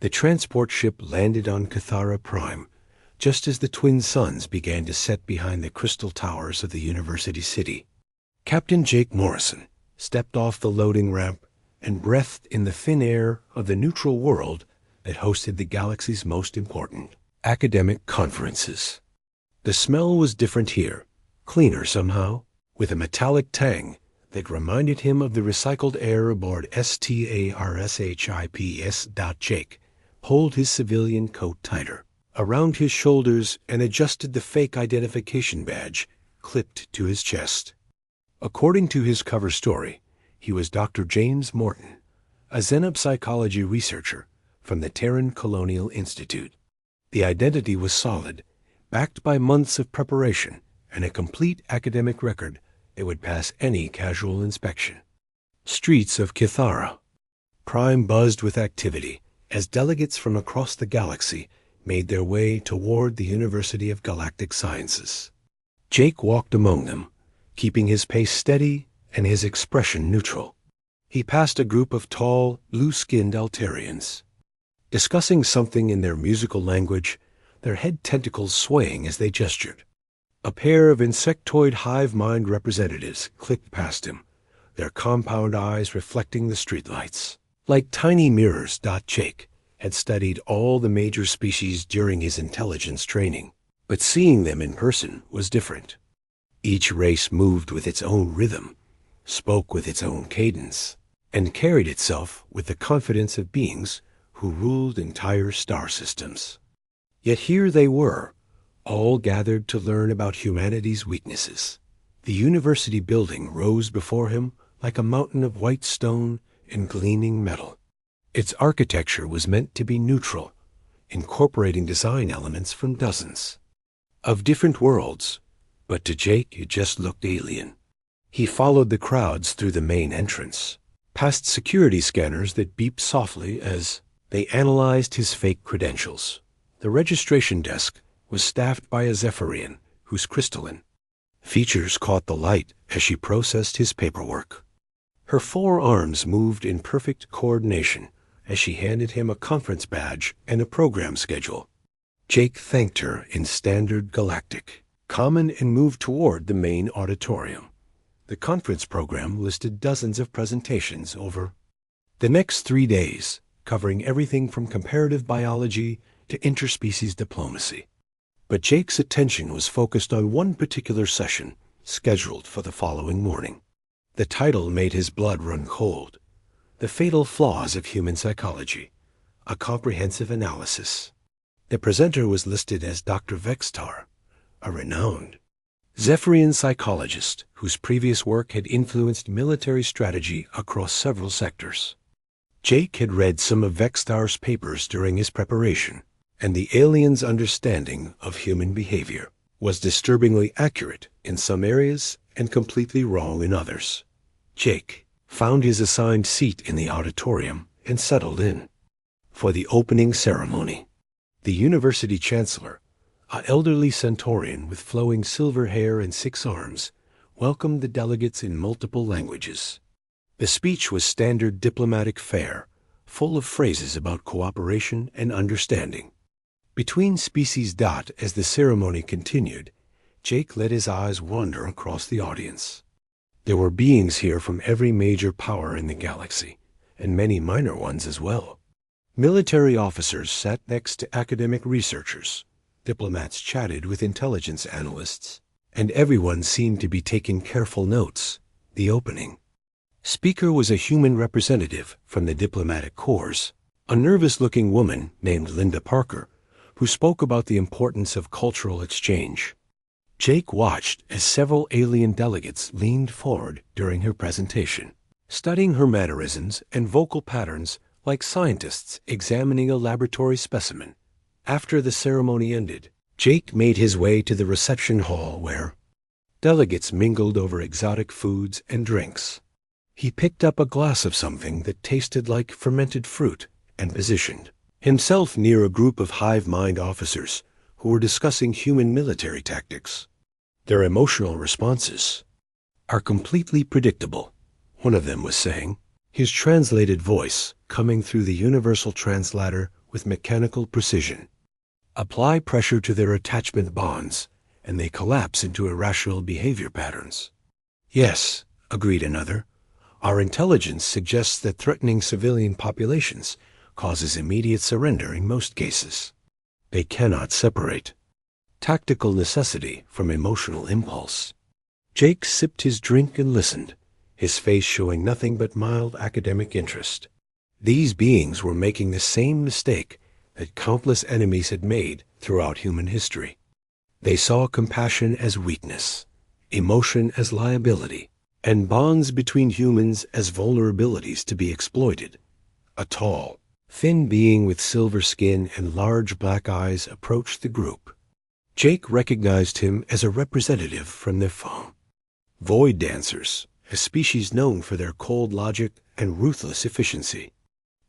The transport ship landed on Cathara Prime, just as the twin suns began to set behind the crystal towers of the university city. Captain Jake Morrison stepped off the loading ramp and breathed in the thin air of the neutral world that hosted the galaxy's most important academic conferences. The smell was different here, cleaner somehow, with a metallic tang that reminded him of the recycled air aboard STARSHIPS. Jake pulled his civilian coat tighter around his shoulders and adjusted the fake identification badge clipped to his chest. According to his cover story, he was Dr. James Morton, a xenopsychology researcher from the Terran Colonial Institute. The identity was solid, backed by months of preparation and a complete academic record that would pass any casual inspection. Streets of Cathara. Prime buzzed with activity as delegates from across the galaxy made their way toward the University of Galactic Sciences. Jake walked among them, keeping his pace steady and his expression neutral. He passed a group of tall, blue-skinned Altarians, discussing something in their musical language, their head tentacles swaying as they gestured. A pair of insectoid hive mind representatives clicked past him, their compound eyes reflecting the streetlights. Like tiny mirrors, Jake had studied all the major species during his intelligence training, but seeing them in person was different. Each race moved with its own rhythm, spoke with its own cadence, and carried itself with the confidence of beings who ruled entire star systems. Yet here they were, all gathered to learn about humanity's weaknesses. The university building rose before him like a mountain of white stone and gleaming metal. Its architecture was meant to be neutral, incorporating design elements from dozens of different worlds, but to Jake it just looked alien. He followed the crowds through the main entrance, past security scanners that beeped softly as they analyzed his fake credentials. The registration desk was staffed by a Zephyrian whose crystalline features caught the light as she processed his paperwork. Her 4 arms moved in perfect coordination as she handed him a conference badge and a program schedule. Jake thanked her in standard galactic common and moved toward the main auditorium. The conference program listed dozens of presentations over the next 3 days, covering everything from comparative biology to interspecies diplomacy. But Jake's attention was focused on one particular session scheduled for the following morning. The title made his blood run cold. The Fatal Flaws of Human Psychology, a Comprehensive Analysis. The presenter was listed as Dr. Vextar, a renowned Zephyrian psychologist whose previous work had influenced military strategy across several sectors. Jake had read some of Vextar's papers during his preparation, and the alien's understanding of human behavior was disturbingly accurate in some areas and completely wrong in others. Jake found his assigned seat in the auditorium and settled in for the opening ceremony. The university chancellor, an elderly centaurian with flowing silver hair and 6 arms, welcomed the delegates in multiple languages. The speech was standard diplomatic fare, full of phrases about cooperation and understanding. Between species. As the ceremony continued, Jake let his eyes wander across the audience. There were beings here from every major power in the galaxy, and many minor ones as well. Military officers sat next to academic researchers, diplomats chatted with intelligence analysts, and everyone seemed to be taking careful notes. The opening speaker was a human representative from the diplomatic corps, a nervous-looking woman named Linda Parker, who spoke about the importance of cultural exchange. Jake watched as several alien delegates leaned forward during her presentation, studying her mannerisms and vocal patterns like scientists examining a laboratory specimen. After the ceremony ended, Jake made his way to the reception hall where delegates mingled over exotic foods and drinks. He picked up a glass of something that tasted like fermented fruit and positioned himself near a group of hive mind officers who were discussing human military tactics. Their emotional responses are completely predictable, one of them was saying, his translated voice coming through the universal translator with mechanical precision. Apply pressure to their attachment bonds, and they collapse into irrational behavior patterns. Yes, agreed another. Our intelligence suggests that threatening civilian populations causes immediate surrender in most cases. They cannot separate tactical necessity from emotional impulse. Jake sipped his drink and listened, his face showing nothing but mild academic interest. These beings were making the same mistake that countless enemies had made throughout human history. They saw compassion as weakness, emotion as liability, and bonds between humans as vulnerabilities to be exploited. A tall, thin being with silver skin and large black eyes approached the group. Jake recognized him as a representative from their phone. Void dancers, a species known for their cold logic and ruthless efficiency.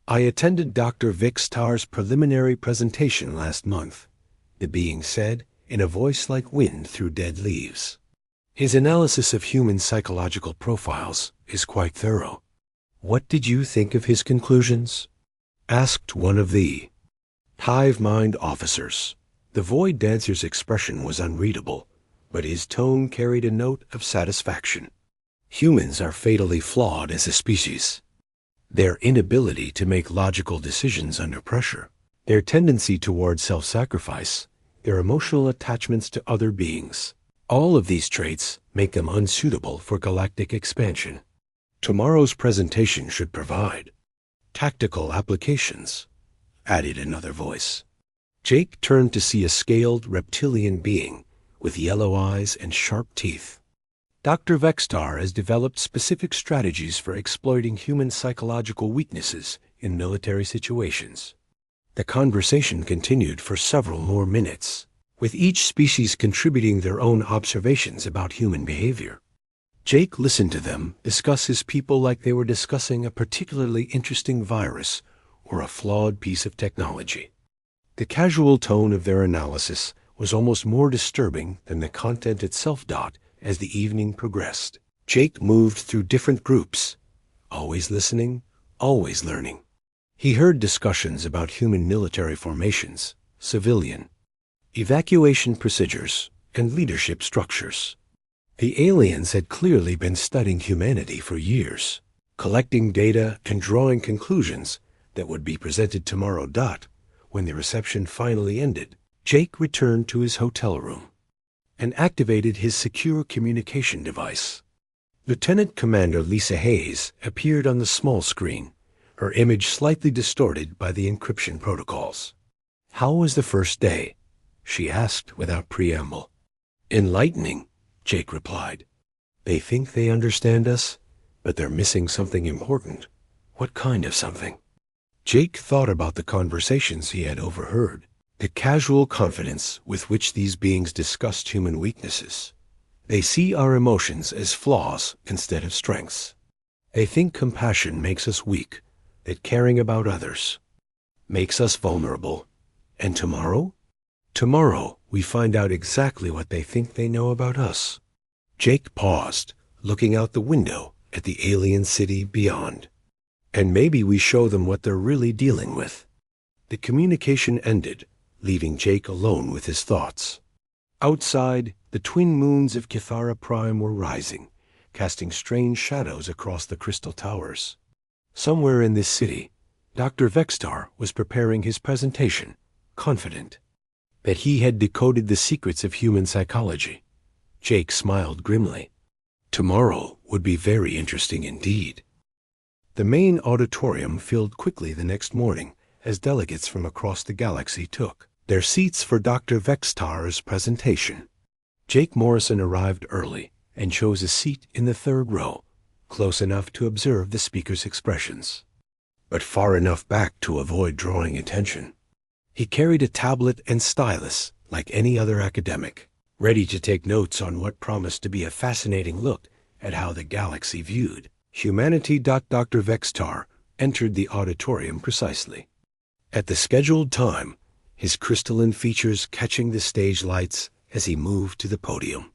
I attended Dr. Vixtar's preliminary presentation last month, the being said in a voice like wind through dead leaves. His analysis of human psychological profiles is quite thorough. What did you think of his conclusions? Asked one of the hive mind officers. The void dancer's expression was unreadable, but his tone carried a note of satisfaction. Humans are fatally flawed as a species. Their inability to make logical decisions under pressure, their tendency toward self-sacrifice, their emotional attachments to other beings, all of these traits make them unsuitable for galactic expansion. Tomorrow's presentation should provide tactical applications, added another voice. Jake turned to see a scaled reptilian being with yellow eyes and sharp teeth. Dr. Vextar has developed specific strategies for exploiting human psychological weaknesses in military situations. The conversation continued for several more minutes, with each species contributing their own observations about human behavior. Jake listened to them discuss his people like they were discussing a particularly interesting virus or a flawed piece of technology. The casual tone of their analysis was almost more disturbing than the content itself. As the evening progressed, Jake moved through different groups, always listening, always learning. He heard discussions about human military formations, civilian evacuation procedures, and leadership structures. The aliens had clearly been studying humanity for years, collecting data and drawing conclusions that would be presented tomorrow. When the reception finally ended, Jake returned to his hotel room and activated his secure communication device. Lieutenant Commander Lisa Hayes appeared on the small screen, her image slightly distorted by the encryption protocols. "How was the first day?" she asked without preamble. "Enlightening," Jake replied. "They think they understand us, but they're missing something important." "What kind of something?" Jake thought about the conversations he had overheard, the casual confidence with which these beings discussed human weaknesses. They see our emotions as flaws instead of strengths. They think compassion makes us weak, that caring about others makes us vulnerable. And tomorrow? Tomorrow, we find out exactly what they think they know about us. Jake paused, looking out the window at the alien city beyond. And maybe we show them what they're really dealing with. The communication ended, leaving Jake alone with his thoughts. Outside, the twin moons of Kithara Prime were rising, casting strange shadows across the crystal towers. Somewhere in this city, Dr. Vextar was preparing his presentation, confident that he had decoded the secrets of human psychology. Jake smiled grimly. Tomorrow would be very interesting indeed. The main auditorium filled quickly the next morning as delegates from across the galaxy took their seats for Dr. Vextar's presentation. Jake Morrison arrived early and chose a seat in the third row, close enough to observe the speaker's expressions, but far enough back to avoid drawing attention. He carried a tablet and stylus like any other academic, ready to take notes on what promised to be a fascinating look at how the galaxy viewed humanity. Dr. Vextar entered the auditorium precisely at the scheduled time, his crystalline features catching the stage lights as he moved to the podium.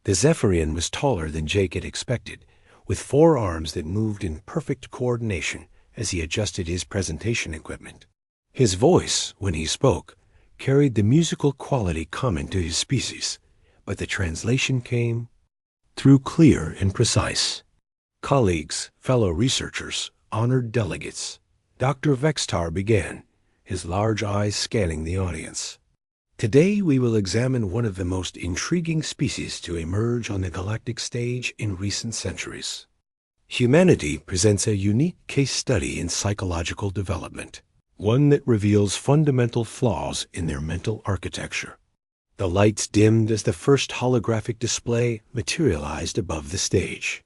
The Zephyrian was taller than Jake had expected, with 4 arms that moved in perfect coordination as he adjusted his presentation equipment. His voice, when he spoke, carried the musical quality common to his species, but the translation came through clear and precise. Colleagues, fellow researchers, honored delegates. Dr. Vextar began, his large eyes scanning the audience. Today we will examine one of the most intriguing species to emerge on the galactic stage in recent centuries. Humanity presents a unique case study in psychological development, one that reveals fundamental flaws in their mental architecture. The lights dimmed as the first holographic display materialized above the stage.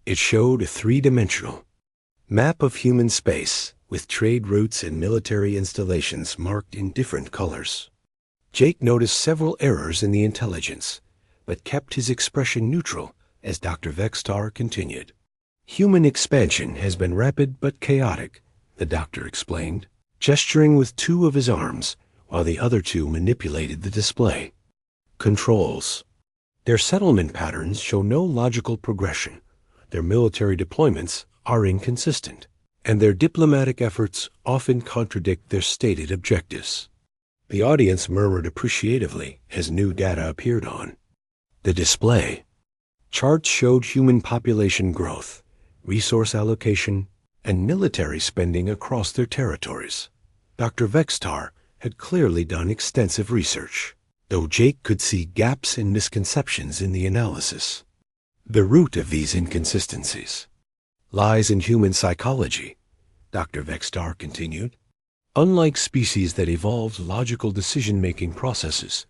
It showed a three-dimensional map of human space, with trade routes and military installations marked in different colors. Jake noticed several errors in the intelligence, but kept his expression neutral as Dr. Vextar continued. Human expansion has been rapid but chaotic, the doctor explained, gesturing with two of his arms while the other two manipulated the display. Controls. Their settlement patterns show no logical progression. Their military deployments are inconsistent, and their diplomatic efforts often contradict their stated objectives. The audience murmured appreciatively as new data appeared on the display. Charts showed human population growth, resource allocation, and military spending across their territories. Dr. Vextar had clearly done extensive research, though Jake could see gaps and misconceptions in the analysis. The root of these inconsistencies lies in human psychology, Dr. Vextar continued. Unlike species that evolved logical decision-making processes,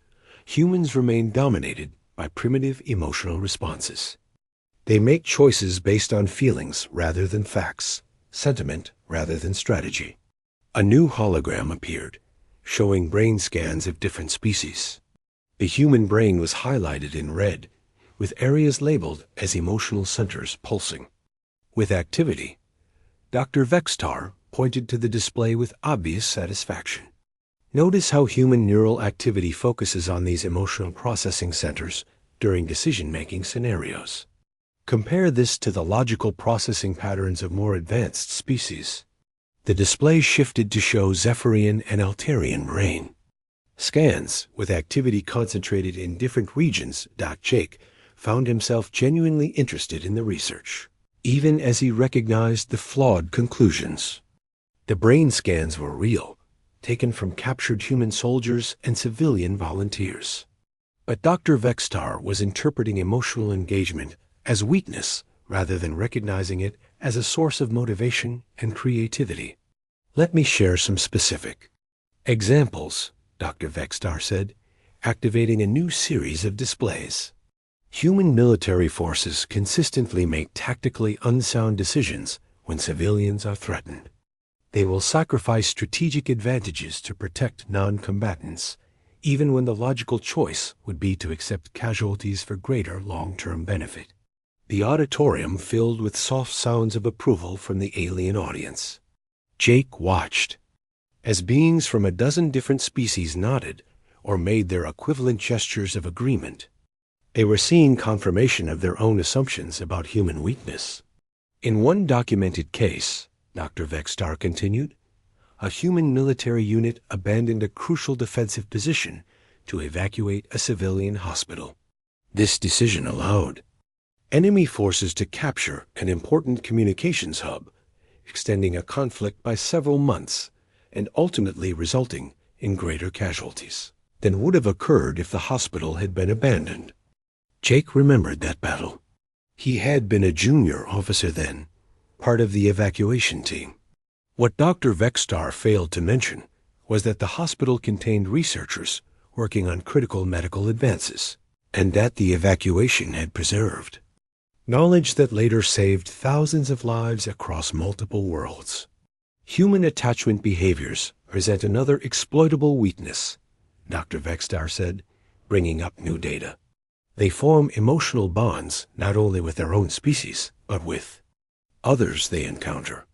humans remain dominated by primitive emotional responses. They make choices based on feelings rather than facts, sentiment rather than strategy. A new hologram appeared, showing brain scans of different species. The human brain was highlighted in red, with areas labeled as emotional centers pulsing with activity. Dr. Vextar pointed to the display with obvious satisfaction. Notice how human neural activity focuses on these emotional processing centers during decision-making scenarios. Compare this to the logical processing patterns of more advanced species. The display shifted to show Zephyrian and Altarian brain scans with activity concentrated in different regions. Jake found himself genuinely interested in the research, even as he recognized the flawed conclusions. The brain scans were real, taken from captured human soldiers and civilian volunteers. But Dr. Vextar was interpreting emotional engagement as weakness rather than recognizing it as a source of motivation and creativity. Let me share some specific examples, Dr. Vextar said, activating a new series of displays. Human military forces consistently make tactically unsound decisions when civilians are threatened. They will sacrifice strategic advantages to protect non-combatants, even when the logical choice would be to accept casualties for greater long-term benefit. The auditorium filled with soft sounds of approval from the alien audience. Jake watched as beings from a dozen different species nodded or made their equivalent gestures of agreement. They were seeing confirmation of their own assumptions about human weakness. In one documented case, Dr. Vextar continued, a human military unit abandoned a crucial defensive position to evacuate a civilian hospital. This decision allowed enemy forces to capture an important communications hub, extending a conflict by several months and ultimately resulting in greater casualties than would have occurred if the hospital had been abandoned. Jake remembered that battle. He had been a junior officer then, part of the evacuation team. What Dr. Vextar failed to mention was that the hospital contained researchers working on critical medical advances, and that the evacuation had preserved knowledge that later saved thousands of lives across multiple worlds. Human attachment behaviors present another exploitable weakness, Dr. Vextar said, bringing up new data. They form emotional bonds not only with their own species, but with others they encounter.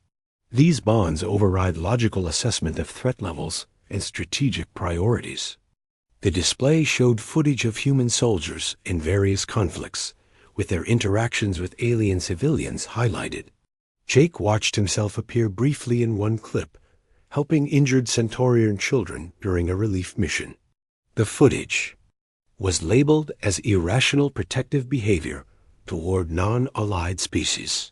These bonds override logical assessment of threat levels and strategic priorities. The display showed footage of human soldiers in various conflicts, with their interactions with alien civilians highlighted. Jake watched himself appear briefly in one clip, helping injured Centaurian children during a relief mission. The footage was labeled as irrational protective behavior toward non-allied species.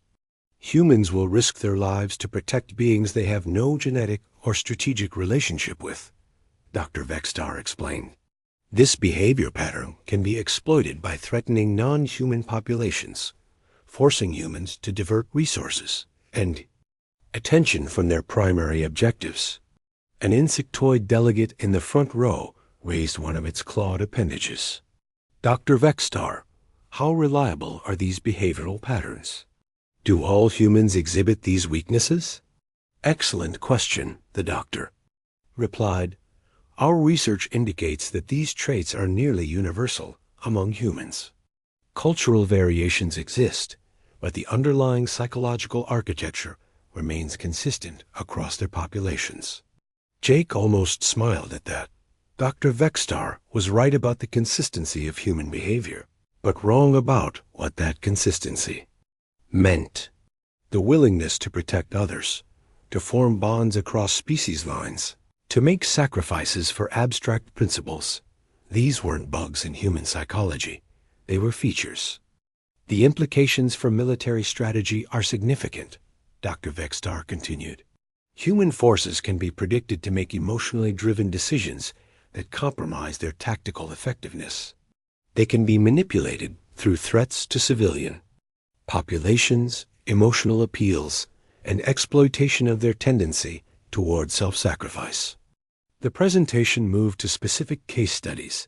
Humans will risk their lives to protect beings they have no genetic or strategic relationship with, Dr. Vextar explained. This behavior pattern can be exploited by threatening non-human populations, forcing humans to divert resources and attention from their primary objectives. An insectoid delegate in the front row raised one of its clawed appendages. Dr. Vextar, how reliable are these behavioral patterns? Do all humans exhibit these weaknesses? Excellent question, the doctor replied. Our research indicates that these traits are nearly universal among humans. Cultural variations exist, but the underlying psychological architecture remains consistent across their populations. Jake almost smiled at that. Dr. Vextar was right about the consistency of human behavior, but wrong about what that consistency meant. The willingness to protect others, to form bonds across species lines, to make sacrifices for abstract principles. These weren't bugs in human psychology. They were features. The implications for military strategy are significant, Dr. Vextar continued. Human forces can be predicted to make emotionally driven decisions that compromise their tactical effectiveness. They can be manipulated through threats to civilian populations, emotional appeals, and exploitation of their tendency toward self-sacrifice. The presentation moved to specific case studies,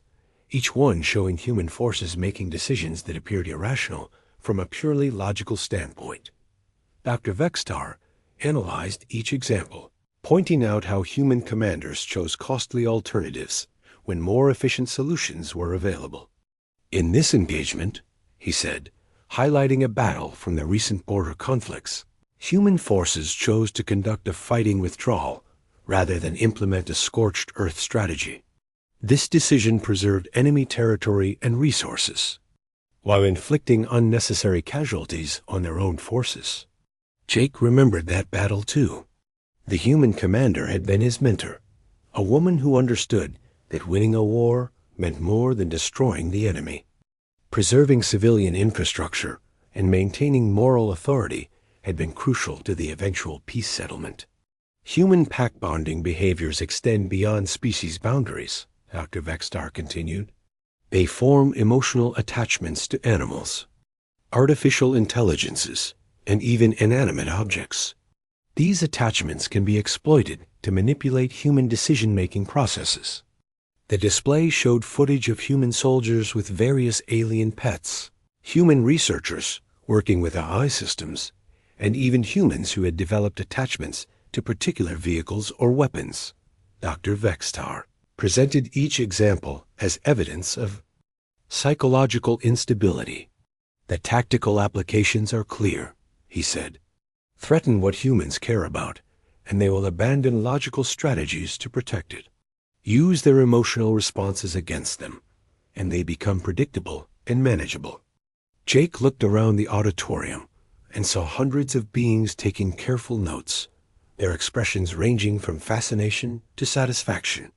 each one showing human forces making decisions that appeared irrational from a purely logical standpoint. Dr. Vextar analyzed each example, pointing out how human commanders chose costly alternatives when more efficient solutions were available. In this engagement, he said, highlighting a battle from the recent border conflicts, human forces chose to conduct a fighting withdrawal rather than implement a scorched earth strategy. This decision preserved enemy territory and resources, while inflicting unnecessary casualties on their own forces. Jake remembered that battle too. The human commander had been his mentor, a woman who understood that winning a war meant more than destroying the enemy. Preserving civilian infrastructure and maintaining moral authority had been crucial to the eventual peace settlement. Human pack bonding behaviors extend beyond species boundaries, Dr. Vextar continued. They form emotional attachments to animals, artificial intelligences, and even inanimate objects. These attachments can be exploited to manipulate human decision-making processes. The display showed footage of human soldiers with various alien pets, human researchers working with AI systems, and even humans who had developed attachments to particular vehicles or weapons. Dr. Vextar presented each example as evidence of psychological instability. The tactical applications are clear, he said. Threaten what humans care about, and they will abandon logical strategies to protect it. Use their emotional responses against them, and they become predictable and manageable. Jake looked around the auditorium and saw hundreds of beings taking careful notes, their expressions ranging from fascination to satisfaction.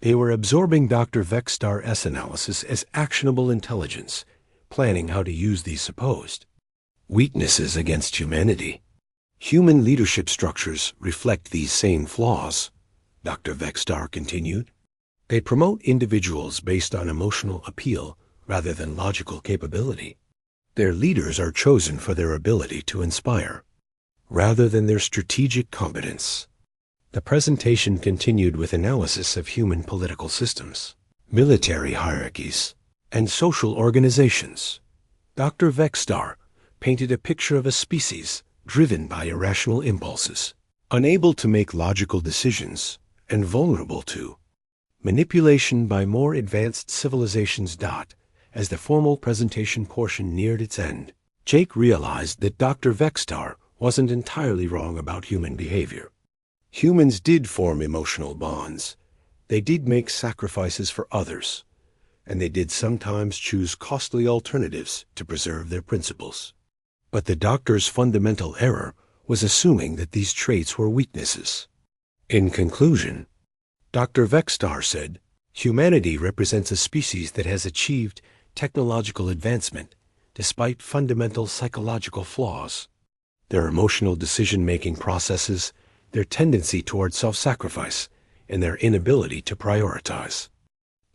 They were absorbing Dr. Vextar's analysis as actionable intelligence, planning how to use these supposed weaknesses against humanity. Human leadership structures reflect these same flaws, Dr. Vextar continued. They promote individuals based on emotional appeal rather than logical capability. Their leaders are chosen for their ability to inspire, rather than their strategic competence. The presentation continued with analysis of human political systems, military hierarchies, and social organizations. Dr. Vextar painted a picture of a species driven by irrational impulses, unable to make logical decisions, and vulnerable to manipulation by more advanced civilizations. As the formal presentation portion neared its end, Jake realized that Dr. Vextar wasn't entirely wrong about human behavior. Humans did form emotional bonds. They did make sacrifices for others, and they did sometimes choose costly alternatives to preserve their principles. But the doctor's fundamental error was assuming that these traits were weaknesses. In conclusion, Dr. Vextar said, humanity represents a species that has achieved technological advancement despite fundamental psychological flaws. Their emotional decision-making processes, their tendency toward self-sacrifice, and their inability to prioritize.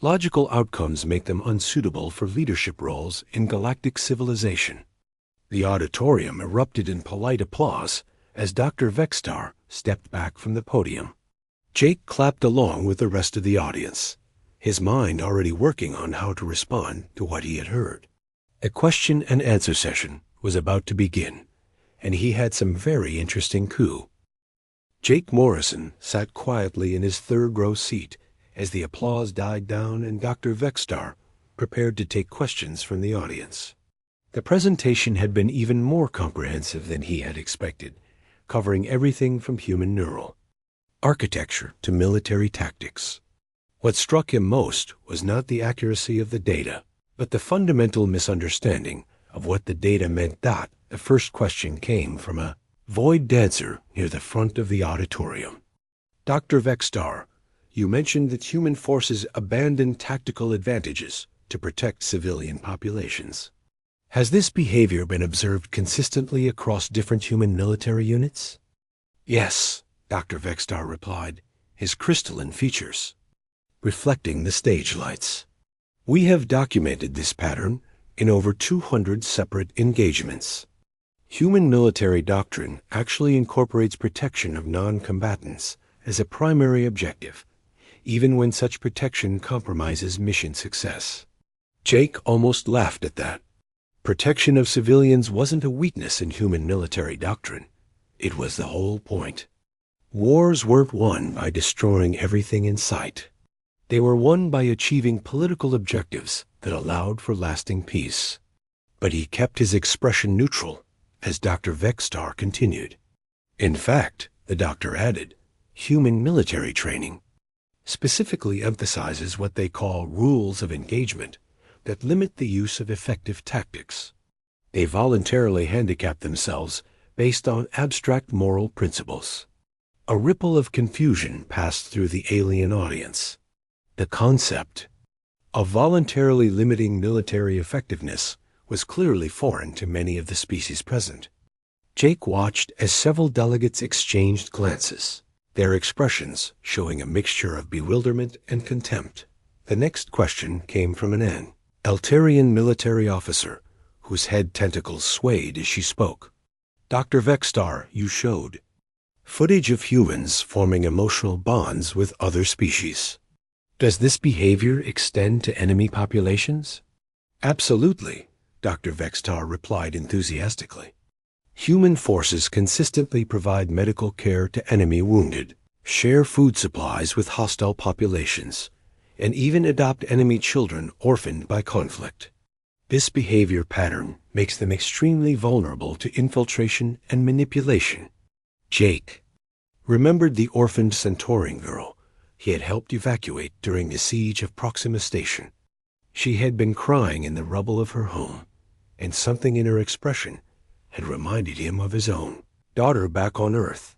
Logical outcomes make them unsuitable for leadership roles in galactic civilization. The auditorium erupted in polite applause as Dr. Vextar stepped back from the podium. Jake clapped along with the rest of the audience, his mind already working on how to respond to what he had heard. A question and answer session was about to begin, and he had some very interesting coup. Jake Morrison sat quietly in his third-row seat as the applause died down and Dr. Vextar prepared to take questions from the audience. The presentation had been even more comprehensive than he had expected, covering everything from human neural architecture to military tactics. What struck him most was not the accuracy of the data, but the fundamental misunderstanding of what the data meant. The first question came from a void dancer near the front of the auditorium. Dr. Vextar, you mentioned that human forces abandon tactical advantages to protect civilian populations. Has this behavior been observed consistently across different human military units? Yes, Dr. Vextar replied, his crystalline features reflecting the stage lights. We have documented this pattern in over 200 separate engagements. Human military doctrine actually incorporates protection of non-combatants as a primary objective, even when such protection compromises mission success. Jake almost laughed at that. Protection of civilians wasn't a weakness in human military doctrine. It was the whole point. Wars weren't won by destroying everything in sight. They were won by achieving political objectives that allowed for lasting peace. But he kept his expression neutral as Dr. Vextar continued. In fact, the doctor added, human military training specifically emphasizes what they call rules of engagement that limit the use of effective tactics. They voluntarily handicap themselves based on abstract moral principles. A ripple of confusion passed through the alien audience. The concept of voluntarily limiting military effectiveness was clearly foreign to many of the species present. Jake watched as several delegates exchanged glances, their expressions showing a mixture of bewilderment and contempt. The next question came from an Eltarian military officer whose head tentacles swayed as she spoke. Dr. Vextar, you showed footage of humans forming emotional bonds with other species. Does this behavior extend to enemy populations? Absolutely, Dr. Vextar replied enthusiastically. Human forces consistently provide medical care to enemy wounded, share food supplies with hostile populations, and even adopt enemy children orphaned by conflict. This behavior pattern makes them extremely vulnerable to infiltration and manipulation. Jake remembered the orphaned Centaurian girl he had helped evacuate during the siege of Proxima Station. She had been crying in the rubble of her home, and something in her expression had reminded him of his own daughter back on Earth.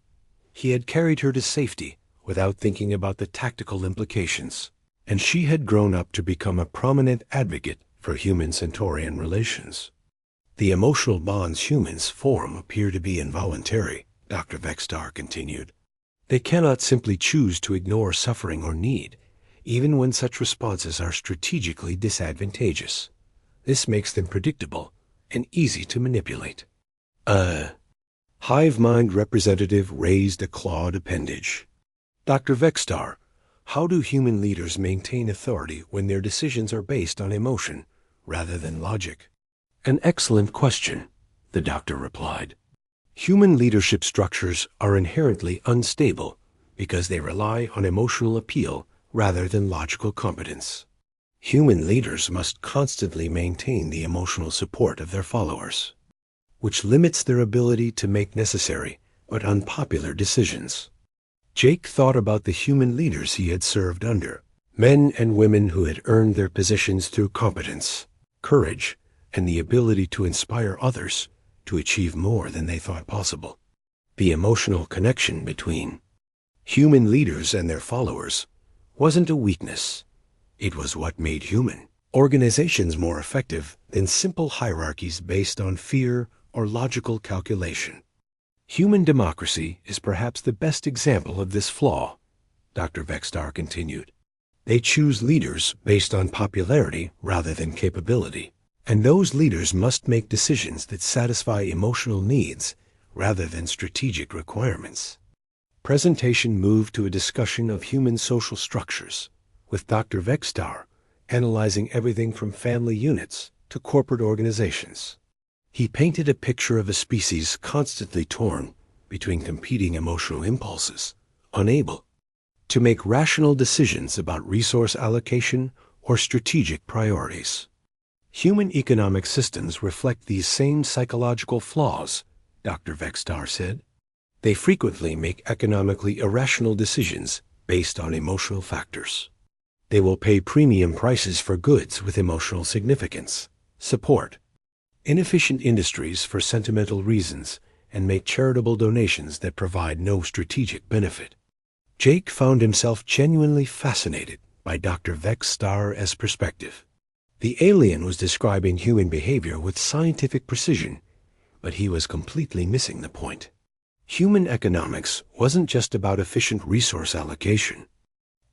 He had carried her to safety without thinking about the tactical implications, and she had grown up to become a prominent advocate for human-Centaurian relations. The emotional bonds humans form appear to be involuntary, Dr. Vextar continued. They cannot simply choose to ignore suffering or need, even when such responses are strategically disadvantageous. This makes them predictable and easy to manipulate. Hive mind representative raised a clawed appendage. Dr. Vextar, how do human leaders maintain authority when their decisions are based on emotion rather than logic? An excellent question, the doctor replied. Human leadership structures are inherently unstable because they rely on emotional appeal rather than logical competence. Human leaders must constantly maintain the emotional support of their followers, which limits their ability to make necessary but unpopular decisions. Jake thought about the human leaders he had served under, men and women who had earned their positions through competence, courage, and the ability to inspire others to achieve more than they thought possible. The emotional connection between Human leaders and their followers wasn't a weakness. It was what made human organizations more effective than simple hierarchies based on fear or logical calculation. Human democracy is perhaps the best example of this flaw, Dr. Vextar continued. They choose leaders based on popularity rather than capability, and those leaders must make decisions that satisfy emotional needs rather than strategic requirements. Presentation moved to a discussion of human social structures, with Dr. Vextar analyzing everything from family units to corporate organizations. He painted a picture of a species constantly torn between competing emotional impulses, unable to make rational decisions about resource allocation or strategic priorities. Human economic systems reflect these same psychological flaws, Dr. Vextar said. They frequently make economically irrational decisions based on emotional factors. They will pay premium prices for goods with emotional significance, support inefficient industries for sentimental reasons, and make charitable donations that provide no strategic benefit. Jake found himself genuinely fascinated by Dr. Vextar's perspective. The alien was describing human behavior with scientific precision, but he was completely missing the point. Human economics wasn't just about efficient resource allocation.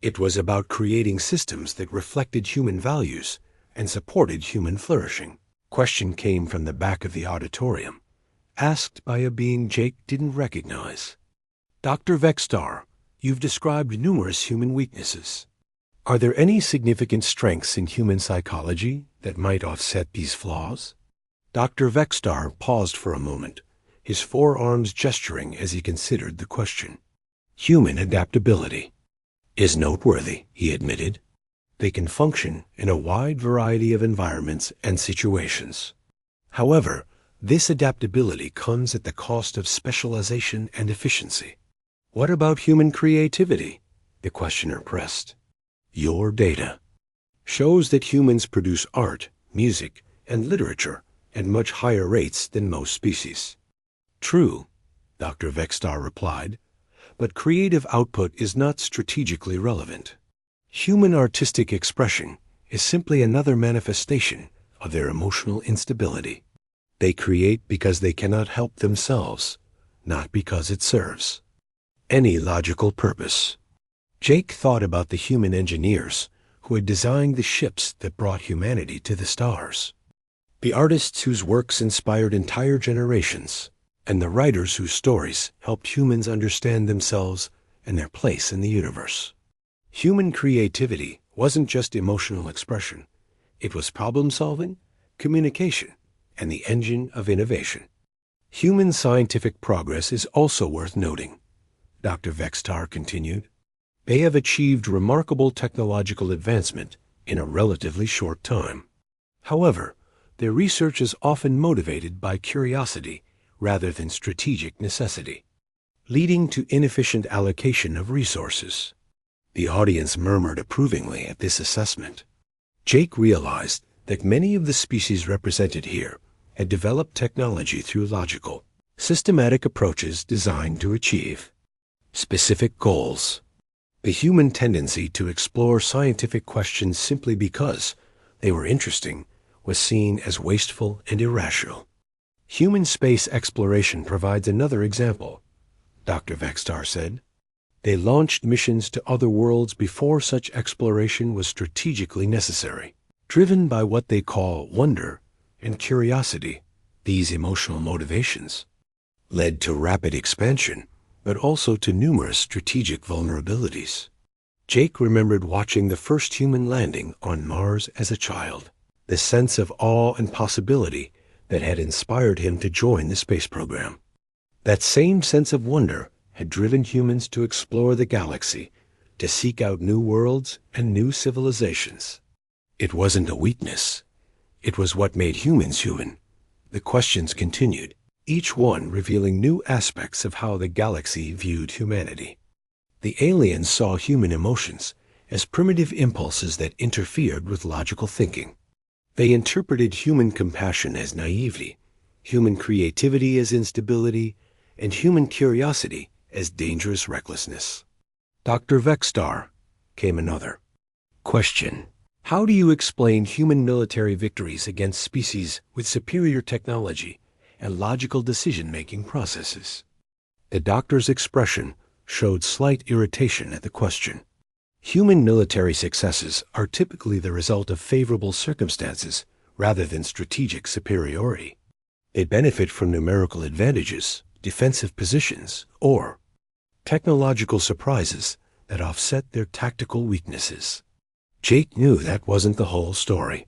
It was about creating systems that reflected human values and supported human flourishing. Question came from the back of the auditorium, asked by a being Jake didn't recognize. Dr. Vextar, you've described numerous human weaknesses. Are there any significant strengths in human psychology that might offset these flaws? Dr. Vextar paused for a moment, his forearms gesturing as he considered the question. Human adaptability is noteworthy, he admitted. They can function in a wide variety of environments and situations. However, this adaptability comes at the cost of specialization and efficiency. What about human creativity? The questioner pressed. Your data shows that humans produce art, music, and literature at much higher rates than most species. True, Dr. Vextar replied, but creative output is not strategically relevant. Human artistic expression is simply another manifestation of their emotional instability. They create because they cannot help themselves, not because it serves any logical purpose. Jake thought about the human engineers who had designed the ships that brought humanity to the stars, the artists whose works inspired entire generations, and the writers whose stories helped humans understand themselves and their place in the universe. Human creativity wasn't just emotional expression. It was problem-solving, communication, and the engine of innovation. Human scientific progress is also worth noting, Dr. Vextar continued. They have achieved remarkable technological advancement in a relatively short time. However, their research is often motivated by curiosity rather than strategic necessity, leading to inefficient allocation of resources. The audience murmured approvingly at this assessment. Jake realized that many of the species represented here had developed technology through logical, systematic approaches designed to achieve specific goals. The human tendency to explore scientific questions simply because they were interesting was seen as wasteful and irrational. Human space exploration provides another example, Dr. Vextar said. They launched missions to other worlds before such exploration was strategically necessary. Driven by what they call wonder and curiosity, these emotional motivations led to rapid expansion, but also to numerous strategic vulnerabilities. Jake remembered watching the first human landing on Mars as a child, the sense of awe and possibility that had inspired him to join the space program. That same sense of wonder had driven humans to explore the galaxy, to seek out new worlds and new civilizations. It wasn't a weakness. It was what made humans human. The questions continued, each one revealing new aspects of how the galaxy viewed humanity. The aliens saw human emotions as primitive impulses that interfered with logical thinking. They interpreted human compassion as naivety, human creativity as instability, and human curiosity as dangerous recklessness. Dr. Vexstar, came another. Question. How do you explain human military victories against species with superior technology and logical decision-making processes? The doctor's expression showed slight irritation at the question. Human military successes are typically the result of favorable circumstances rather than strategic superiority. They benefit from numerical advantages, defensive positions, or technological surprises that offset their tactical weaknesses. Jake knew that wasn't the whole story.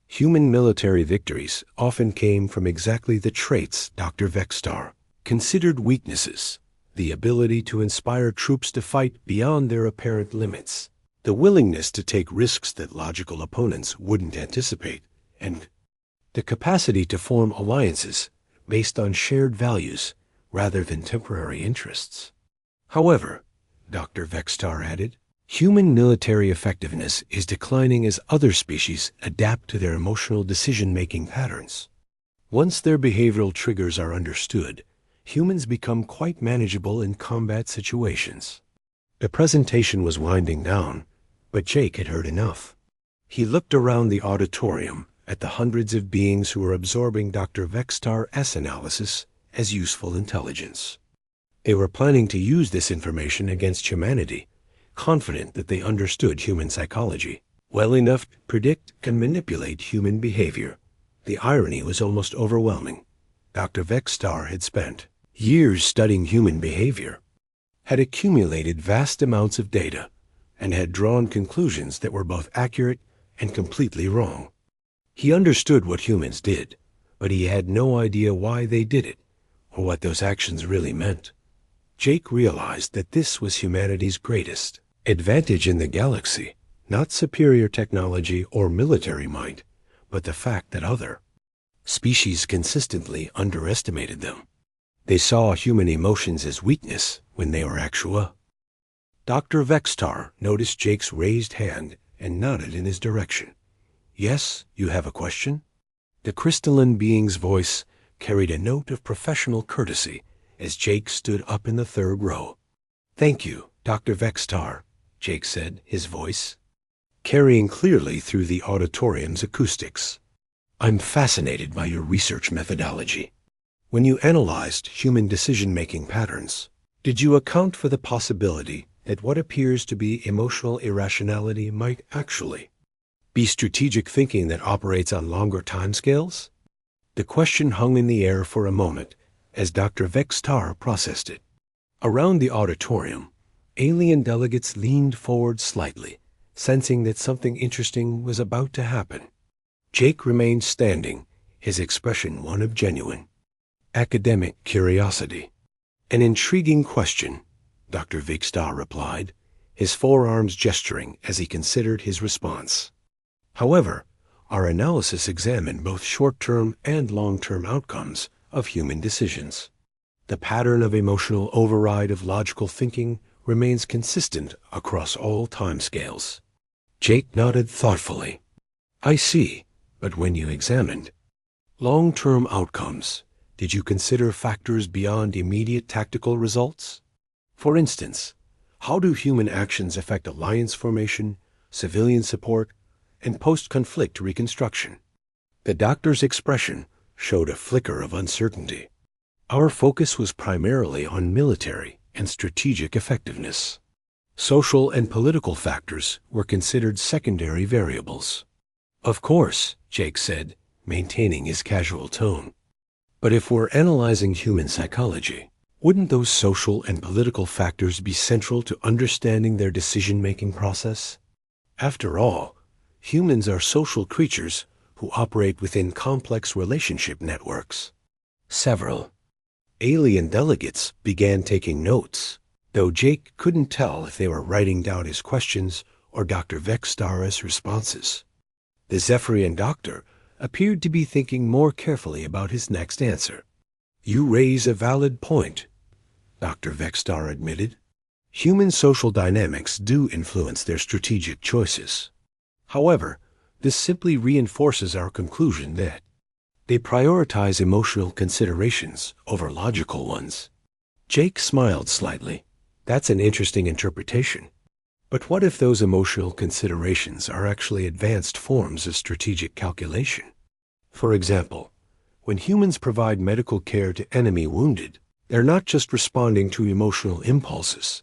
Human military victories often came from exactly the traits Dr. Vexstar considered weaknesses: the ability to inspire troops to fight beyond their apparent limits, the willingness to take risks that logical opponents wouldn't anticipate, and the capacity to form alliances based on shared values rather than temporary interests. However, Dr. Vexstar added, human military effectiveness is declining as other species adapt to their emotional decision-making patterns. Once their behavioral triggers are understood, humans become quite manageable in combat situations. The presentation was winding down, but Jake had heard enough. He looked around the auditorium at the hundreds of beings who were absorbing Dr. Vexstar's analysis as useful intelligence. They were planning to use this information against humanity, confident that they understood human psychology well enough to predict and manipulate human behavior. The irony was almost overwhelming. Dr. Vexstar had spent years studying human behavior, had accumulated vast amounts of data, and had drawn conclusions that were both accurate and completely wrong. He understood what humans did, but he had no idea why they did it or what those actions really meant. Jake realized that this was humanity's greatest advantage in the galaxy, not superior technology or military might, but the fact that other species consistently underestimated them. They saw human emotions as weakness when they were actual. Dr. Vexstar noticed Jake's raised hand and nodded in his direction. Yes, you have a question? The crystalline being's voice carried a note of professional courtesy as Jake stood up in the third row. Thank you, Dr. Vexstar, Jake said, his voice carrying clearly through the auditorium's acoustics. I'm fascinated by your research methodology. When you analyzed human decision-making patterns, did you account for the possibility that what appears to be emotional irrationality might actually be strategic thinking that operates on longer timescales? The question hung in the air for a moment as Dr. Vexstar processed it. Around the auditorium, alien delegates leaned forward slightly, sensing that something interesting was about to happen. Jake remained standing, his expression one of genuine academic curiosity. An intriguing question, Dr. Vexstar replied, his forearms gesturing as he considered his response. However, our analysis examined both short-term and long-term outcomes of human decisions. The pattern of emotional override of logical thinking remains consistent across all timescales. Jake nodded thoughtfully. I see, but when you examined long-term outcomes, did you consider factors beyond immediate tactical results? For instance, how do human actions affect alliance formation, civilian support, and post-conflict reconstruction? The doctor's expression showed a flicker of uncertainty. Our focus was primarily on military and strategic effectiveness. Social and political factors were considered secondary variables. Of course, Jake said, maintaining his casual tone. But if we're analyzing human psychology, wouldn't those social and political factors be central to understanding their decision-making process? After all, humans are social creatures who operate within complex relationship networks. Several alien delegates began taking notes, though Jake couldn't tell if they were writing down his questions or Dr. Vexstar's responses. The Zephyrian doctor appeared to be thinking more carefully about his next answer. You raise a valid point, Dr. Vexstar admitted. Human social dynamics do influence their strategic choices. However, this simply reinforces our conclusion that they prioritize emotional considerations over logical ones. Jake smiled slightly, That's an interesting interpretation. But what if those emotional considerations are actually advanced forms of strategic calculation? For example, when humans provide medical care to enemy wounded, they're not just responding to emotional impulses.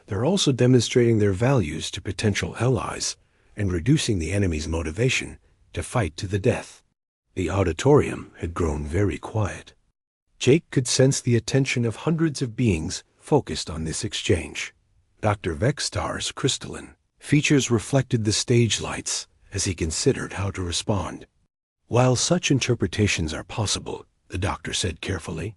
They're also demonstrating their values to potential allies and reducing the enemy's motivation to fight to the death. The auditorium had grown very quiet. Jake could sense the attention of hundreds of beings focused on this exchange. Dr. Vextar's crystalline features reflected the stage lights as he considered how to respond. While such interpretations are possible, the doctor said carefully,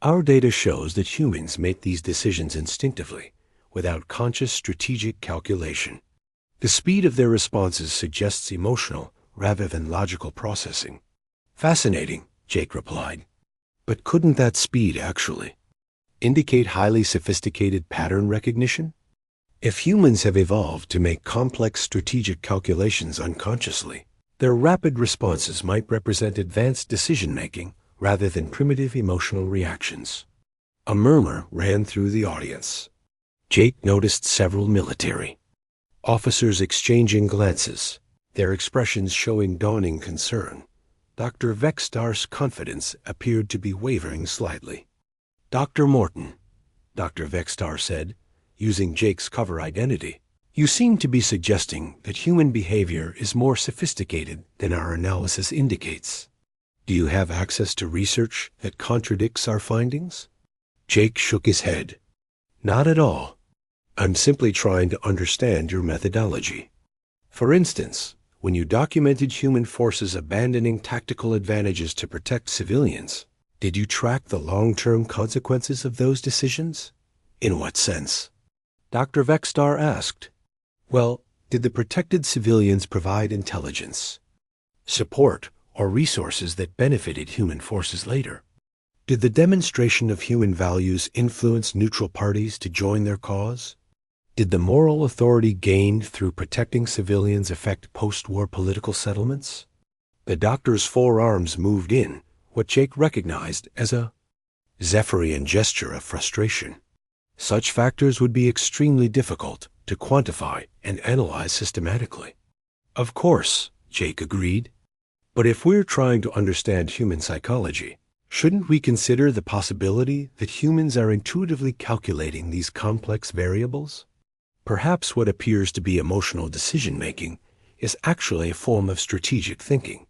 our data shows that humans make these decisions instinctively, without conscious strategic calculation. The speed of their responses suggests emotional rather than logical processing. Fascinating, Jake replied. But couldn't that speed actually indicate highly sophisticated pattern recognition? If humans have evolved to make complex strategic calculations unconsciously, their rapid responses might represent advanced decision-making rather than primitive emotional reactions. A murmur ran through the audience. Jake noticed several military officers exchanging glances, their expressions showing dawning concern. Dr. Vextar's confidence appeared to be wavering slightly. Dr. Morton, Dr. Vextar said, using Jake's cover identity, you seem to be suggesting that human behavior is more sophisticated than our analysis indicates. Do you have access to research that contradicts our findings? Jake shook his head. Not at all. I'm simply trying to understand your methodology. For instance, when you documented human forces abandoning tactical advantages to protect civilians, did you track the long-term consequences of those decisions? In what sense? Dr. Vextar asked. Well, did the protected civilians provide intelligence, support, or resources that benefited human forces later? Did the demonstration of human values influence neutral parties to join their cause? Did the moral authority gained through protecting civilians affect post-war political settlements? The doctor's forearms moved in what Jake recognized as a Zephyrian gesture of frustration. Such factors would be extremely difficult to quantify and analyze systematically. Of course, Jake agreed. But if we're trying to understand human psychology, shouldn't we consider the possibility that humans are intuitively calculating these complex variables? Perhaps what appears to be emotional decision-making is actually a form of strategic thinking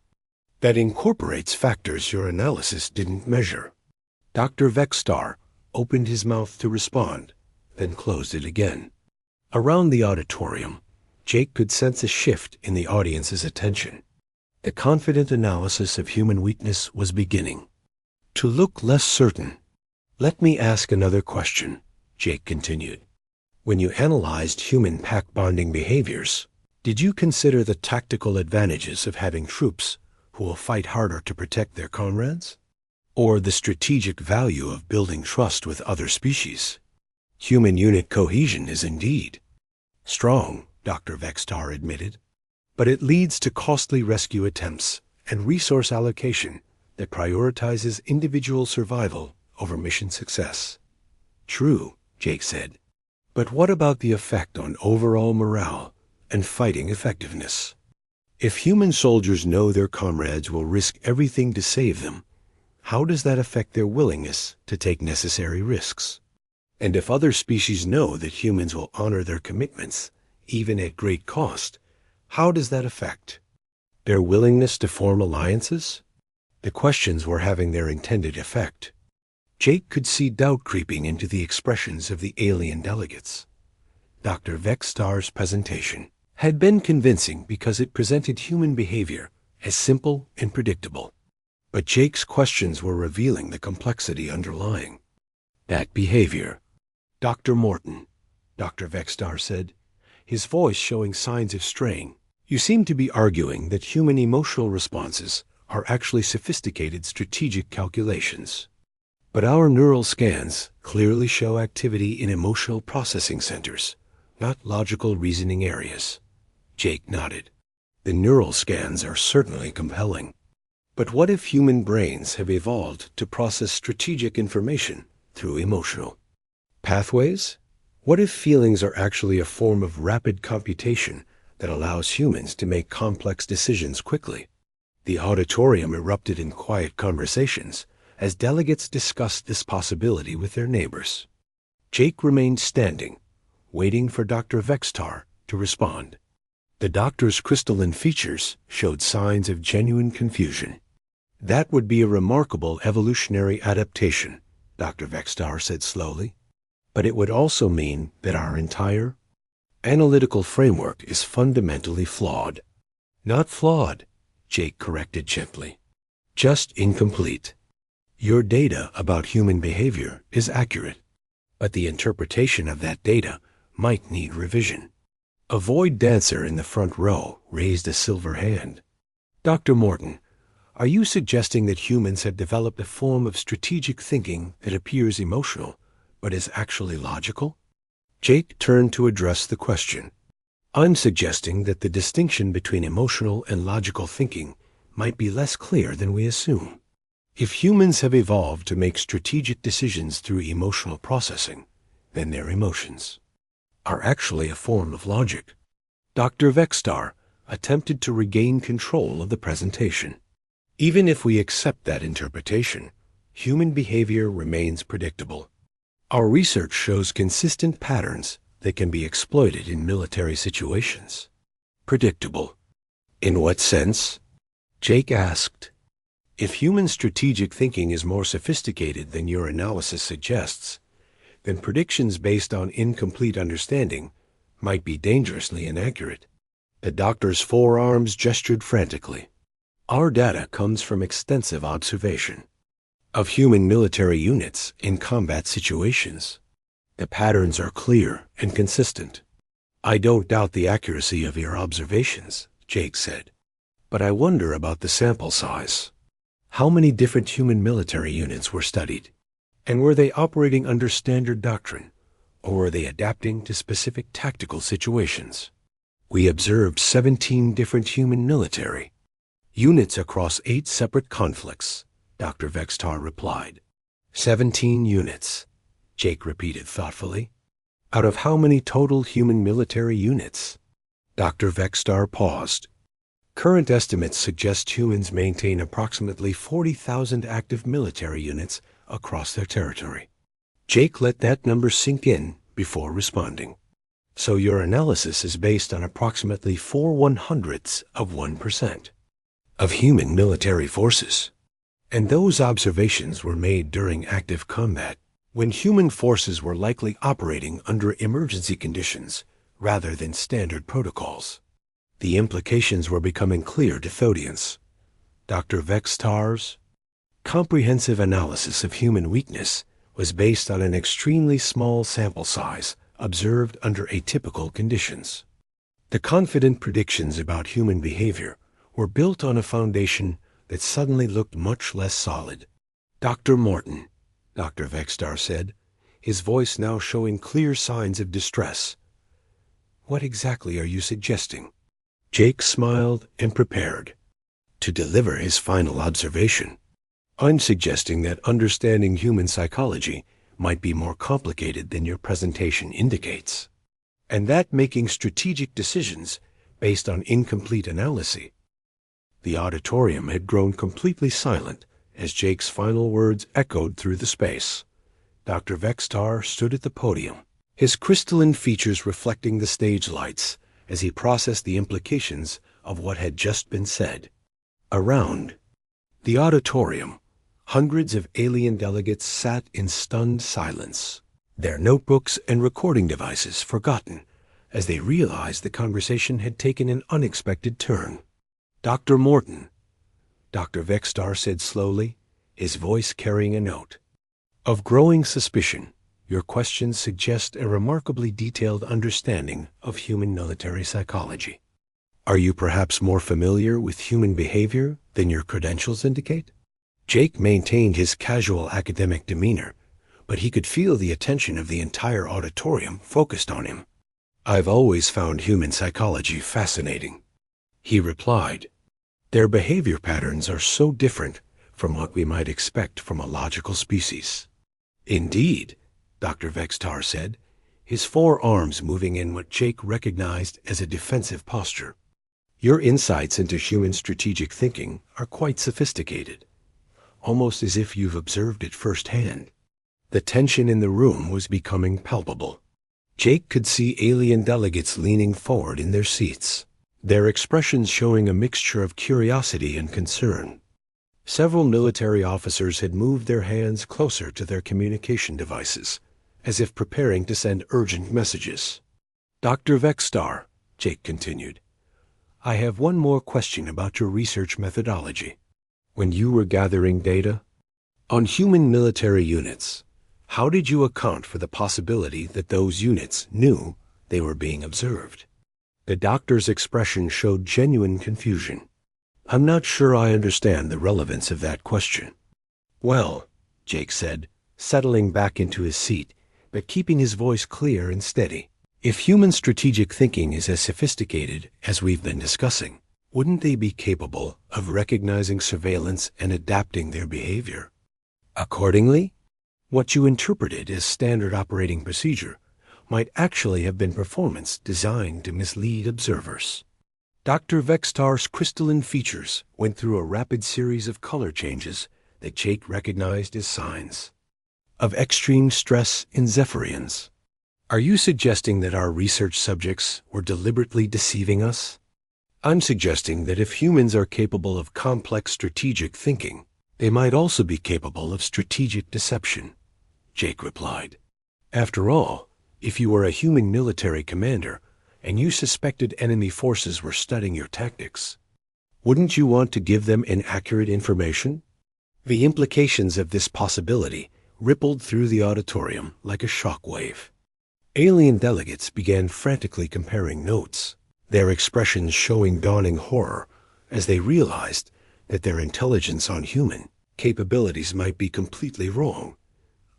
that incorporates factors your analysis didn't measure. Dr. Vextar opened his mouth to respond, then closed it again. Around the auditorium, Jake could sense a shift in the audience's attention. The confident analysis of human weakness was beginning to look less certain. Let me ask another question, Jake continued. When you analyzed human pack-bonding behaviors, did you consider the tactical advantages of having troops who will fight harder to protect their comrades? Or the strategic value of building trust with other species? Human unit cohesion is indeed strong, Dr. Vextar admitted, but it leads to costly rescue attempts and resource allocation that prioritizes individual survival over mission success. True, Jake said. But what about the effect on overall morale and fighting effectiveness? If human soldiers know their comrades will risk everything to save them, how does that affect their willingness to take necessary risks? And if other species know that humans will honor their commitments, even at great cost, how does that affect their willingness to form alliances? The questions were having their intended effect. Jake could see doubt creeping into the expressions of the alien delegates. Dr. Vextar's presentation had been convincing because it presented human behavior as simple and predictable. But Jake's questions were revealing the complexity underlying that behavior. Dr. Morton, Dr. Vextar said, his voice showing signs of strain. You seem to be arguing that human emotional responses are actually sophisticated strategic calculations. But our neural scans clearly show activity in emotional processing centers, not logical reasoning areas. Jake nodded. The neural scans are certainly compelling. But what if human brains have evolved to process strategic information through emotional pathways? What if feelings are actually a form of rapid computation that allows humans to make complex decisions quickly? The auditorium erupted in quiet conversations as delegates discussed this possibility with their neighbors. Jake remained standing, waiting for Dr. Vextar to respond. The doctor's crystalline features showed signs of genuine confusion. That would be a remarkable evolutionary adaptation, Dr. Vextar said slowly. But it would also mean that our entire analytical framework is fundamentally flawed. Not flawed, Jake corrected gently. Just incomplete. Your data about human behavior is accurate, but the interpretation of that data might need revision. A void dancer in the front row raised a silver hand. Dr. Morton, are you suggesting that humans have developed a form of strategic thinking that appears emotional, but is actually logical? Jake turned to address the question. I'm suggesting that the distinction between emotional and logical thinking might be less clear than we assume. If humans have evolved to make strategic decisions through emotional processing, then their emotions are actually a form of logic. Dr. Vextar attempted to regain control of the presentation. Even if we accept that interpretation, human behavior remains predictable. Our research shows consistent patterns that can be exploited in military situations. Predictable. In what sense? Jake asked. If human strategic thinking is more sophisticated than your analysis suggests, then predictions based on incomplete understanding might be dangerously inaccurate. The doctor's forearms gestured frantically. Our data comes from extensive observation of human military units in combat situations. The patterns are clear and consistent. I don't doubt the accuracy of your observations, Jake said, but I wonder about the sample size. How many different human military units were studied? And were they operating under standard doctrine, or were they adapting to specific tactical situations? We observed 17 different human military units across 8 separate conflicts, Dr. Vextar replied. 17 units, Jake repeated thoughtfully. Out of how many total human military units? Dr. Vextar paused. Current estimates suggest humans maintain approximately 40,000 active military units across their territory. Jake let that number sink in before responding. So your analysis is based on approximately 0.04% of human military forces. And those observations were made during active combat, when human forces were likely operating under emergency conditions rather than standard protocols. The implications were becoming clear to Thodians. Dr. Vextar's comprehensive analysis of human weakness was based on an extremely small sample size observed under atypical conditions. The confident predictions about human behavior were built on a foundation that suddenly looked much less solid. Dr. Morton, Dr. Vextar said, his voice now showing clear signs of distress. What exactly are you suggesting? Jake smiled and prepared to deliver his final observation. I'm suggesting that understanding human psychology might be more complicated than your presentation indicates, and that making strategic decisions based on incomplete analysis. The auditorium had grown completely silent as Jake's final words echoed through the space. Dr. Vextar stood at the podium, his crystalline features reflecting the stage lights as he processed the implications of what had just been said. Around the auditorium, hundreds of alien delegates sat in stunned silence, their notebooks and recording devices forgotten as they realized the conversation had taken an unexpected turn. Dr. Morton, Dr. Vextar said slowly, his voice carrying a note of growing suspicion. Your questions suggest a remarkably detailed understanding of human military psychology. Are you perhaps more familiar with human behavior than your credentials indicate? Jake maintained his casual academic demeanor, but he could feel the attention of the entire auditorium focused on him. I've always found human psychology fascinating, he replied. Their behavior patterns are so different from what we might expect from a logical species. Indeed, Dr. Vextar said, his forearms moving in what Jake recognized as a defensive posture. Your insights into human strategic thinking are quite sophisticated, almost as if you've observed it firsthand. The tension in the room was becoming palpable. Jake could see alien delegates leaning forward in their seats, their expressions showing a mixture of curiosity and concern. Several military officers had moved their hands closer to their communication devices, as if preparing to send urgent messages. "Dr. Vexstar," Jake continued, "I have one more question about your research methodology. When you were gathering data on human military units, how did you account for the possibility that those units knew they were being observed?" The doctor's expression showed genuine confusion. "I'm not sure I understand the relevance of that question." "Well," Jake said, settling back into his seat, but keeping his voice clear and steady, "if human strategic thinking is as sophisticated as we've been discussing, wouldn't they be capable of recognizing surveillance and adapting their behavior accordingly? What you interpreted as standard operating procedure might actually have been performance designed to mislead observers." Dr. Vextar's crystalline features went through a rapid series of color changes that Jake recognized as signs of extreme stress in Zephyrians. "Are you suggesting that our research subjects were deliberately deceiving us?" "I'm suggesting that if humans are capable of complex strategic thinking, they might also be capable of strategic deception," Jake replied. "After all, if you were a human military commander and you suspected enemy forces were studying your tactics, wouldn't you want to give them inaccurate information?" The implications of this possibility rippled through the auditorium like a shock wave. Alien delegates began frantically comparing notes, their expressions showing dawning horror as they realized that their intelligence on human capabilities might be completely wrong.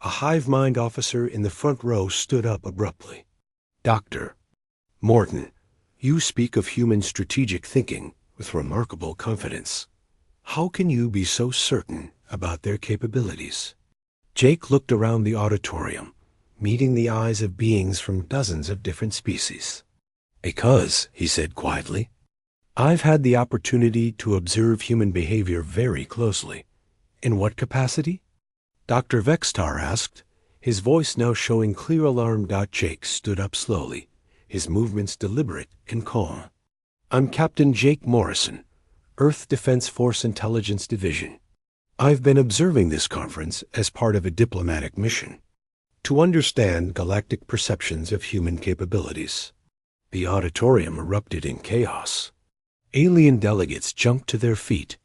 A hive mind officer in the front row stood up abruptly. "Dr. Morton, you speak of human strategic thinking with remarkable confidence. How can you be so certain about their capabilities?" Jake looked around the auditorium, meeting the eyes of beings from dozens of different species. "Because," he said quietly, "I've had the opportunity to observe human behavior very closely." "In what capacity?" Dr. Vextar asked, his voice now showing clear alarm. Jake stood up slowly, his movements deliberate and calm. "I'm Captain Jake Morrison, Earth Defense Force Intelligence Division. I've been observing this conference as part of a diplomatic mission to understand galactic perceptions of human capabilities." The auditorium erupted in chaos. Alien delegates jumped to their feet,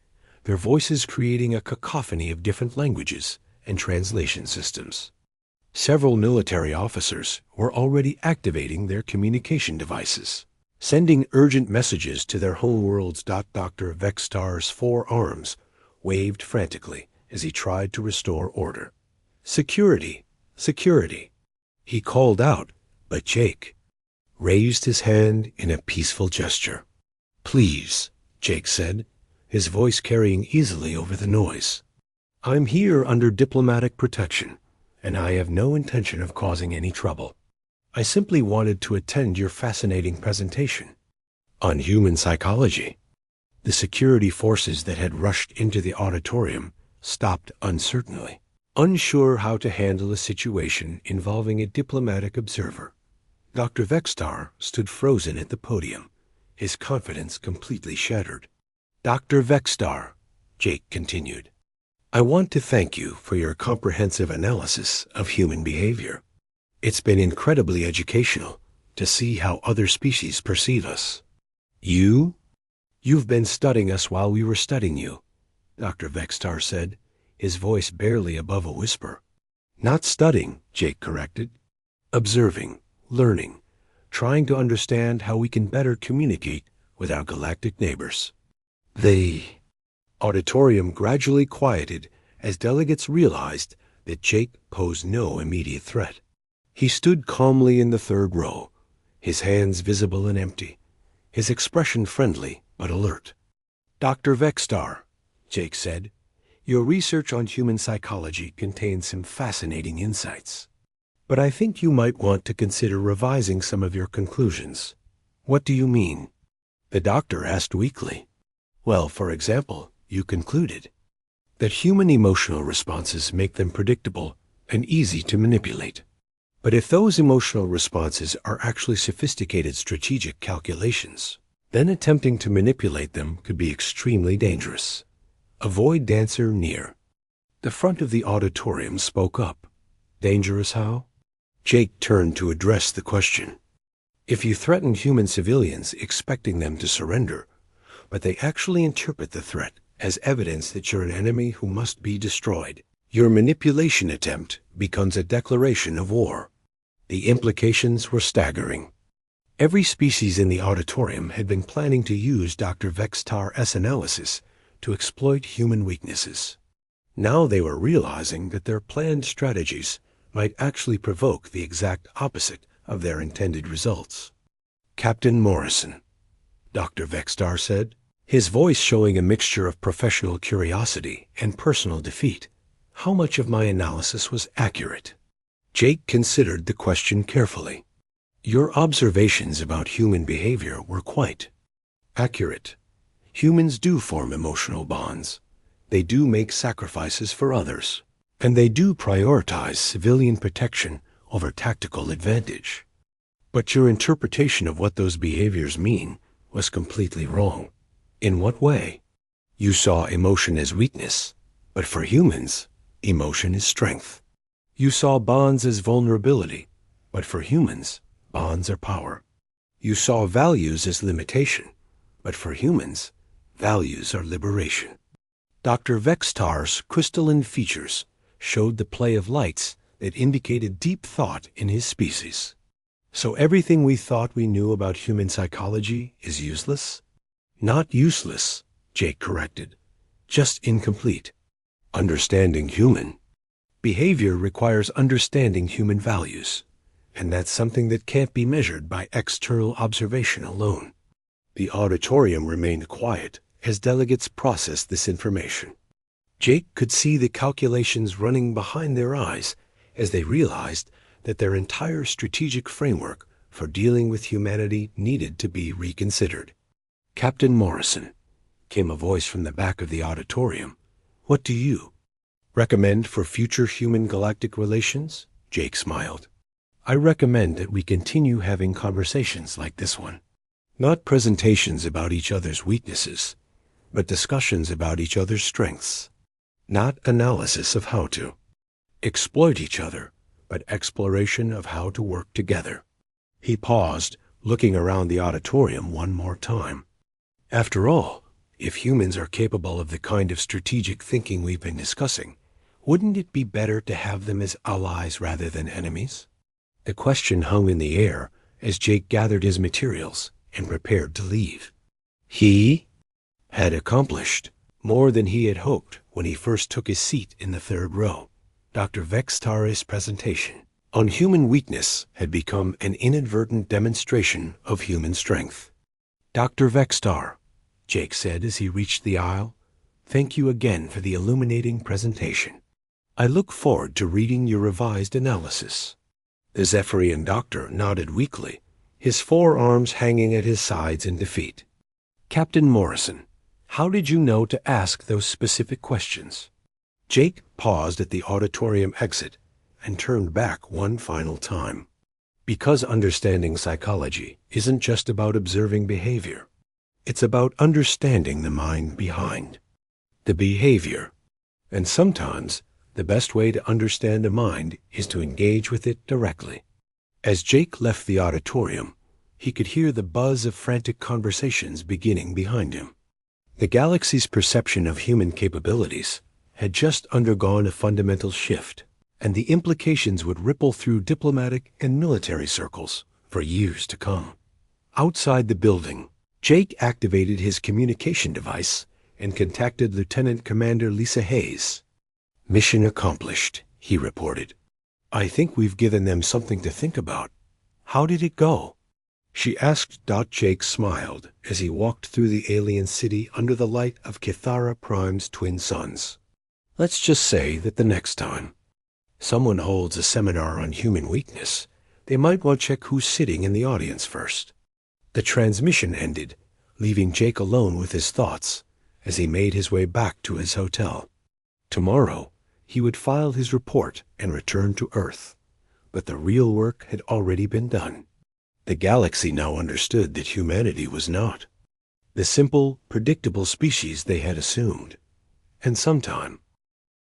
their voices creating a cacophony of different languages and translation systems. Several military officers were already activating their communication devices, sending urgent messages to their homeworlds. Dr. Vextar's forearms waved frantically as he tried to restore order. "Security, security," he called out, but Jake raised his hand in a peaceful gesture. "Please," Jake said, his voice carrying easily over the noise. "I'm here under diplomatic protection, and I have no intention of causing any trouble. I simply wanted to attend your fascinating presentation on human psychology." The security forces that had rushed into the auditorium stopped uncertainly, unsure how to handle a situation involving a diplomatic observer. Dr. Vextar stood frozen at the podium, his confidence completely shattered. "Dr. Vextar," Jake continued, "I want to thank you for your comprehensive analysis of human behavior. It's been incredibly educational to see how other species perceive us." You've been studying us while we were studying you," Dr. Vextar said, his voice barely above a whisper. "Not studying," Jake corrected. "Observing, learning, trying to understand how we can better communicate with our galactic neighbors." The auditorium gradually quieted as delegates realized that Jake posed no immediate threat. He stood calmly in the third row, his hands visible and empty, his expression friendly but alert. "Dr. Vextar," Jake said, "your research on human psychology contains some fascinating insights. But I think you might want to consider revising some of your conclusions. What do you mean? The doctor asked weakly. Well, for example, you concluded that human emotional responses make them predictable and easy to manipulate. But if those emotional responses are actually sophisticated strategic calculations, then attempting to manipulate them could be extremely dangerous. Avoid dancer near. The front of the auditorium spoke up. Dangerous how? Jake turned to address the question. If you threaten human civilians expecting them to surrender, but they actually interpret the threat as evidence that you're an enemy who must be destroyed, your manipulation attempt becomes a declaration of war. The implications were staggering. Every species in the auditorium had been planning to use Dr. Vextar's analysis to exploit human weaknesses. Now they were realizing that their planned strategies might actually provoke the exact opposite of their intended results. Captain Morrison, Dr. Vextar said, his voice showing a mixture of professional curiosity and personal defeat. How much of my analysis was accurate? Jake considered the question carefully. Your observations about human behavior were quite accurate. Humans do form emotional bonds. They do make sacrifices for others. And they do prioritize civilian protection over tactical advantage. But your interpretation of what those behaviors mean was completely wrong. In what way? You saw emotion as weakness, but for humans, emotion is strength. You saw bonds as vulnerability, but for humans, bonds are power. You saw values as limitation, but for humans, values are liberation. Dr. Vextar's crystalline features showed the play of lights that indicated deep thought in his species. So everything we thought we knew about human psychology is useless? Not useless, Jake corrected. Just incomplete. Understanding human behavior requires understanding human values, and that's something that can't be measured by external observation alone. The auditorium remained quiet as delegates processed this information. Jake could see the calculations running behind their eyes as they realized that their entire strategic framework for dealing with humanity needed to be reconsidered. Captain Morrison, came a voice from the back of the auditorium. What do you recommend for future human-galactic relations? Jake smiled. I recommend that we continue having conversations like this one. Not presentations about each other's weaknesses, but discussions about each other's strengths. Not analysis of how to exploit each other, but exploration of how to work together. He paused, looking around the auditorium one more time. After all, if humans are capable of the kind of strategic thinking we've been discussing, wouldn't it be better to have them as allies rather than enemies? The question hung in the air as Jake gathered his materials and prepared to leave. He had accomplished more than he had hoped when he first took his seat in the third row. Dr. Vextar's presentation on human weakness had become an inadvertent demonstration of human strength. Dr. Vextar, Jake said as he reached the aisle, thank you again for the illuminating presentation. I look forward to reading your revised analysis. The Zephyrian doctor nodded weakly, his forearms hanging at his sides in defeat. Captain Morrison, how did you know to ask those specific questions? Jake paused at the auditorium exit and turned back one final time. Because understanding psychology isn't just about observing behavior. It's about understanding the mind behind the behavior. And sometimes the best way to understand a mind is to engage with it directly. As Jake left the auditorium, he could hear the buzz of frantic conversations beginning behind him. The galaxy's perception of human capabilities had just undergone a fundamental shift, and the implications would ripple through diplomatic and military circles for years to come. Outside the building, Jake activated his communication device and contacted Lieutenant Commander Lisa Hayes. Mission accomplished, he reported. I think we've given them something to think about. How did it go? She asked. Jake smiled as he walked through the alien city under the light of Kithara Prime's twin suns. Let's just say that the next time Someone holds a seminar on human weakness. They might well check who's sitting in the audience first. The transmission ended, leaving Jake alone with his thoughts as he made his way back to his hotel. Tomorrow, he would file his report and return to Earth. But the real work had already been done. The galaxy now understood that humanity was not the simple, predictable species they had assumed. And sometime,